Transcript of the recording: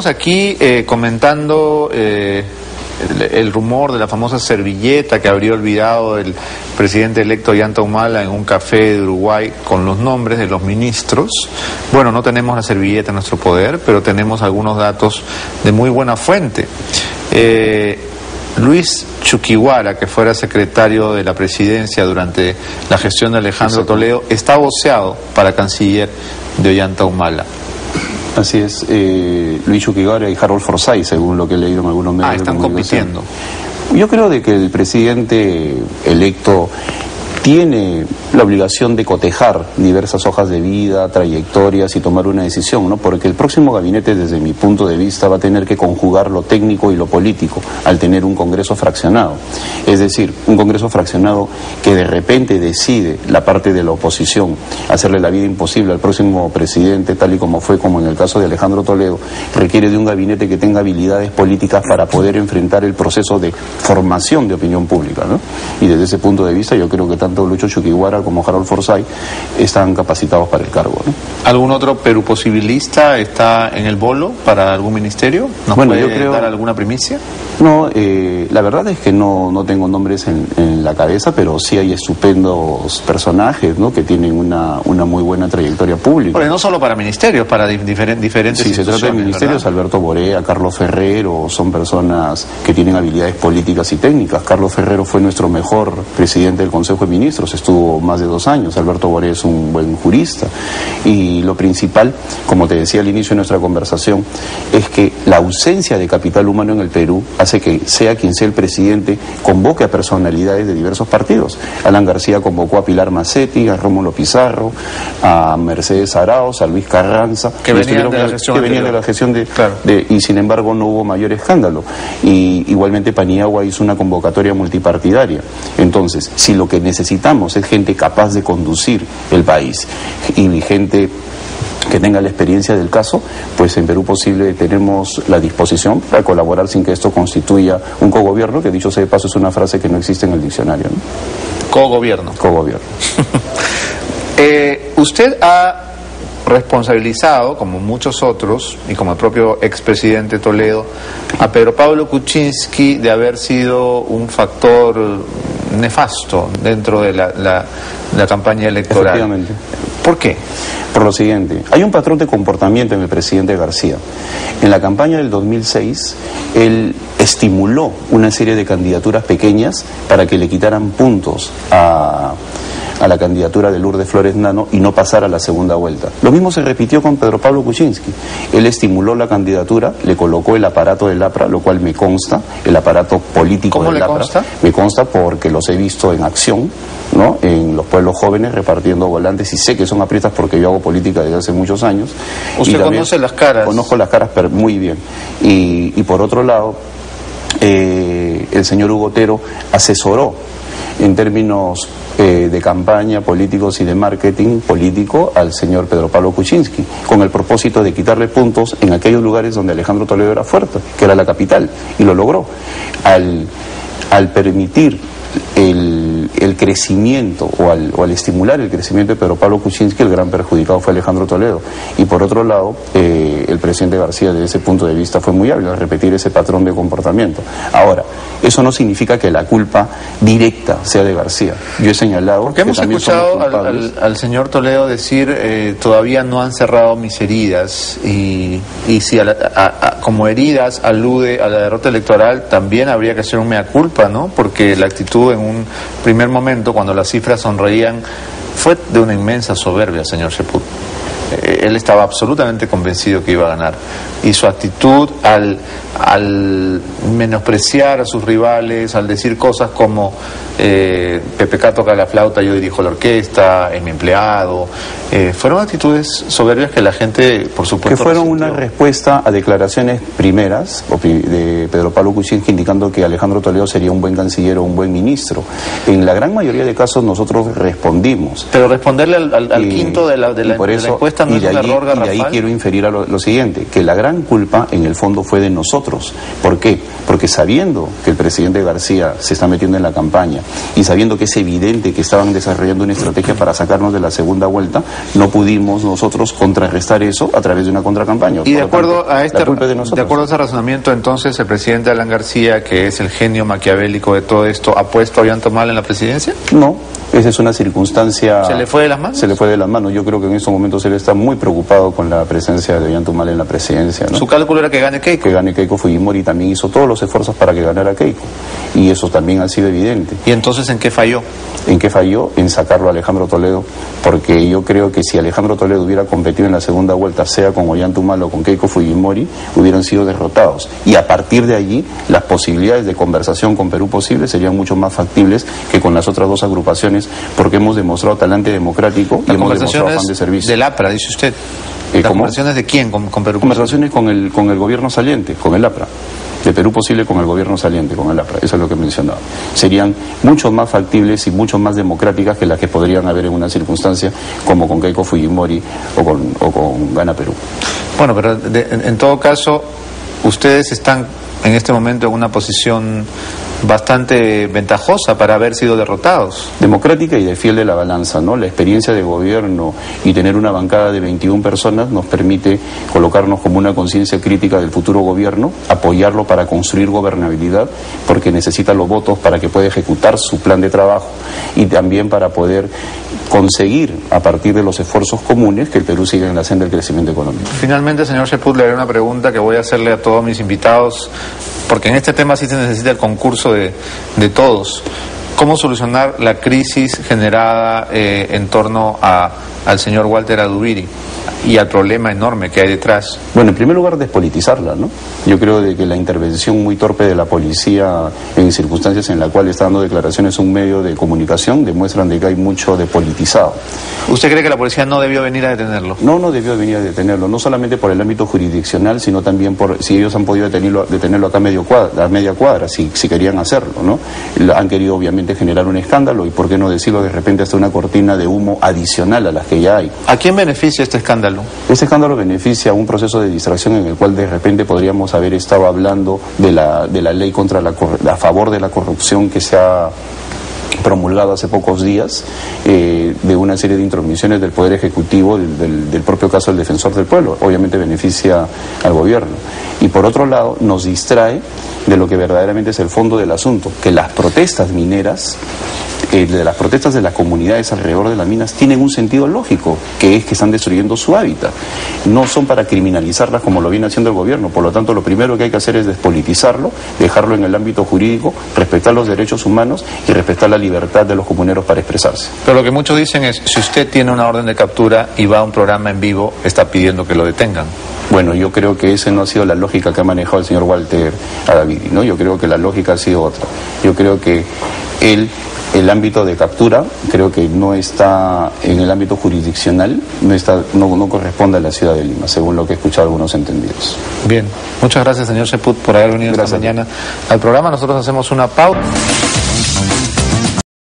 Aquí comentando el rumor de la famosa servilleta que habría olvidado el presidente electo Ollanta Humala en un café de Uruguay con los nombres de los ministros. Bueno, no tenemos la servilleta en nuestro poder, pero tenemos algunos datos de muy buena fuente. Luis Chuquiguara, que fuera secretario de la presidencia durante la gestión de Alejandro Toledo, está voceado para canciller de Ollanta Humala. Así es, Luis Chuquiguara y Harold Forsyth, según lo que he leído en algunos medios. Están compitiendo. Yo creo de que el presidente electo tiene la obligación de cotejar diversas hojas de vida, trayectorias y tomar una decisión, ¿no? Porque el próximo gabinete, desde mi punto de vista, va a tener que conjugar lo técnico y lo político al tener un Congreso fraccionado. Es decir, un Congreso fraccionado que de repente decide la parte de la oposición hacerle la vida imposible al próximo presidente, tal y como fue como en el caso de Alejandro Toledo, requiere de un gabinete que tenga habilidades políticas para poder enfrentar el proceso de formación de opinión pública, ¿no? Y desde ese punto de vista yo creo que tanto Lucho Chuquiguara como Harold Forsyth están capacitados para el cargo, ¿no? ¿Algún otro Perú posibilista está en el bolo para algún ministerio? ¿Nos puede dar alguna primicia? No, la verdad es que no tengo nombres en la cabeza, pero sí hay estupendos personajes, ¿no? Que tienen una muy buena trayectoria pública. Porque no solo para ministerios, para diferentes Si se trata de ministerios, ¿verdad? Alberto Borea, Carlos Ferrero, son personas que tienen habilidades políticas y técnicas. Carlos Ferrero fue nuestro mejor presidente del Consejo de Ministros, estuvo más de 2 años. Alberto Borea es un buen jurista. Y lo principal, como te decía al inicio de nuestra conversación, es que la ausencia de capital humano en el Perú hace que sea quien sea el presidente convoque a personalidades de diversos partidos. Alan García convocó a Pilar Macetti, a Rómulo Pizarro, a Mercedes Arauz, a Luis Carranza, que venían de la gestión y sin embargo no hubo mayor escándalo. Y igualmente Paniagua hizo una convocatoria multipartidaria. Entonces, si lo que necesitamos es gente capaz de conducir el país y gente que tenga la experiencia del caso, pues en Perú Posible tenemos la disposición para colaborar sin que esto constituya un cogobierno, que dicho sea de paso es una frase que no existe en el diccionario, ¿no? Cogobierno. Cogobierno. Usted ha responsabilizado, como muchos otros, y como el propio expresidente Toledo, a Pedro Pablo Kuczynski de haber sido un factor nefasto dentro de la campaña electoral. Efectivamente. ¿Por qué? Por lo siguiente, hay un patrón de comportamiento en el presidente García. En la campaña del 2006, él estimuló una serie de candidaturas pequeñas para que le quitaran puntos a la candidatura de Lourdes Flores Nano y no pasara a la segunda vuelta. Lo mismo se repitió con Pedro Pablo Kuczynski. Él estimuló la candidatura, le colocó el aparato del APRA, lo cual me consta, el aparato político del APRA. ¿Cómo le consta? Me consta porque los he visto en acción, ¿no? En los pueblos jóvenes repartiendo volantes, y sé que son aprietas porque yo hago política desde hace muchos años. ¿Usted conoce las caras? Conozco las caras muy bien. Y por otro lado, el señor Hugo Otero asesoró en términos de campaña políticos y de marketing político al señor Pedro Pablo Kuczynski, con el propósito de quitarle puntos en aquellos lugares donde Alejandro Toledo era fuerte, que era la capital, y lo logró. Al permitir el crecimiento o al estimular el crecimiento de Pedro Pablo Kuczynski, el gran perjudicado fue Alejandro Toledo. Y por otro lado, el presidente García desde ese punto de vista fue muy hábil al repetir ese patrón de comportamiento. Ahora, eso no significa que la culpa directa sea de García. Yo he señalado porque hemos escuchado al señor Toledo decir todavía no han cerrado mis heridas, y si como heridas alude a la derrota electoral, también habría que hacer un mea culpa, ¿no? Porque la actitud en un primer momento, cuando las cifras sonreían, fue de una inmensa soberbia, señor Cheput. Él estaba absolutamente convencido que iba a ganar, y su actitud al menospreciar a sus rivales, al decir cosas como PPK toca la flauta, yo dirijo la orquesta, es mi empleado, fueron actitudes soberbias que la gente, por supuesto, que fueron una respuesta a declaraciones primeras de Pedro Pablo Kuczynski indicando que Alejandro Toledo sería un buen canciller o un buen ministro. En la gran mayoría de casos nosotros respondimos, pero responderle al quinto de la encuesta esta no es un error garrafal. Y de ahí quiero inferir a lo siguiente, que la gran culpa en el fondo fue de nosotros. ¿Por qué? Porque sabiendo que el presidente García se está metiendo en la campaña y sabiendo que es evidente que estaban desarrollando una estrategia para sacarnos de la segunda vuelta, no pudimos nosotros contrarrestar eso a través de una contracampaña. Y de acuerdo a ese razonamiento, entonces, el presidente Alan García, que es el genio maquiavélico de todo esto, ¿ha puesto a Ollantaytamala en la presidencia? No, esa es una circunstancia... ¿Se le fue de las manos? Se le fue de las manos. Yo creo que en estos momentos él está muy preocupado con la presencia de Ollantaytamala en la presidencia, ¿no? ¿Su cálculo era que gane Keiko? Que gane Keiko Fujimori, también hizo todos los esfuerzos para que ganara Keiko. Y eso también ha sido evidente. ¿Y entonces en qué falló? ¿En qué falló? En sacarlo a Alejandro Toledo, porque yo creo que si Alejandro Toledo hubiera competido en la segunda vuelta, sea con Ollantaytamala o con Keiko Fujimori, hubieran sido derrotados. Y a partir de allí, las posibilidades de conversación con Perú Posible serían mucho más factibles que con las otras dos agrupaciones, porque hemos demostrado talante democrático y hemos demostrado afán de servicio. Del APRA, dice usted. ¿Las conversaciones de quién con Perú Posible? Conversaciones con el gobierno saliente, con el APRA. De Perú Posible con el gobierno saliente, con el APRA, eso es lo que mencionaba. Serían mucho más factibles y mucho más democráticas que las que podrían haber en una circunstancia como con Keiko Fujimori o con Gana Perú. Bueno, pero en todo caso, ustedes están en este momento en una posición bastante ventajosa para haber sido derrotados. Democrática y de fiel de la balanza, ¿no? La experiencia de gobierno y tener una bancada de 21 personas nos permite colocarnos como una conciencia crítica del futuro gobierno, apoyarlo para construir gobernabilidad, porque necesita los votos para que pueda ejecutar su plan de trabajo y también para poder conseguir, a partir de los esfuerzos comunes, que el Perú siga en la senda del crecimiento económico. Finalmente, señor Cheput, le haré una pregunta que voy a hacerle a todos mis invitados, porque en este tema sí se necesita el concurso de todos. ¿Cómo solucionar la crisis generada en torno al señor Walter Adubiri y al problema enorme que hay detrás? Bueno, en primer lugar, despolitizarla, ¿no? Yo creo de que la intervención muy torpe de la policía en circunstancias en las cuales está dando declaraciones un medio de comunicación demuestran de que hay mucho de politizado. ¿Usted cree que la policía no debió venir a detenerlo? No debió venir a detenerlo, no solamente por el ámbito jurisdiccional, sino también por si ellos han podido detenerlo acá a media cuadra, si querían hacerlo, ¿no? Han querido obviamente generar un escándalo y por qué no decirlo, de repente hasta una cortina de humo adicional a las que ya hay. ¿A quién beneficia este escándalo? Este escándalo beneficia a un proceso de distracción en el cual de repente podríamos haber estado hablando de la ley a favor de la corrupción que se ha promulgado hace pocos días, de una serie de intromisiones del Poder Ejecutivo, del propio caso del Defensor del Pueblo. Obviamente beneficia al gobierno. Y por otro lado, nos distrae de lo que verdaderamente es el fondo del asunto, que las protestas mineras, de las protestas de las comunidades alrededor de las minas tienen un sentido lógico, que es que están destruyendo su hábitat. No son para criminalizarlas como lo viene haciendo el gobierno. Por lo tanto, lo primero que hay que hacer es despolitizarlo, dejarlo en el ámbito jurídico, respetar los derechos humanos y respetar la libertad de los comuneros para expresarse. Pero lo que muchos dicen es, si usted tiene una orden de captura y va a un programa en vivo, está pidiendo que lo detengan. Bueno, yo creo que esa no ha sido la lógica que ha manejado el señor Walter Adubiri, ¿no? Yo creo que la lógica ha sido otra. Yo creo que el ámbito de captura creo que no está en el ámbito jurisdiccional, no corresponde a la ciudad de Lima, según lo que he escuchado algunos entendidos. Bien, muchas gracias, señor Cheput, por haber venido esta mañana al programa. Nosotros hacemos una pausa.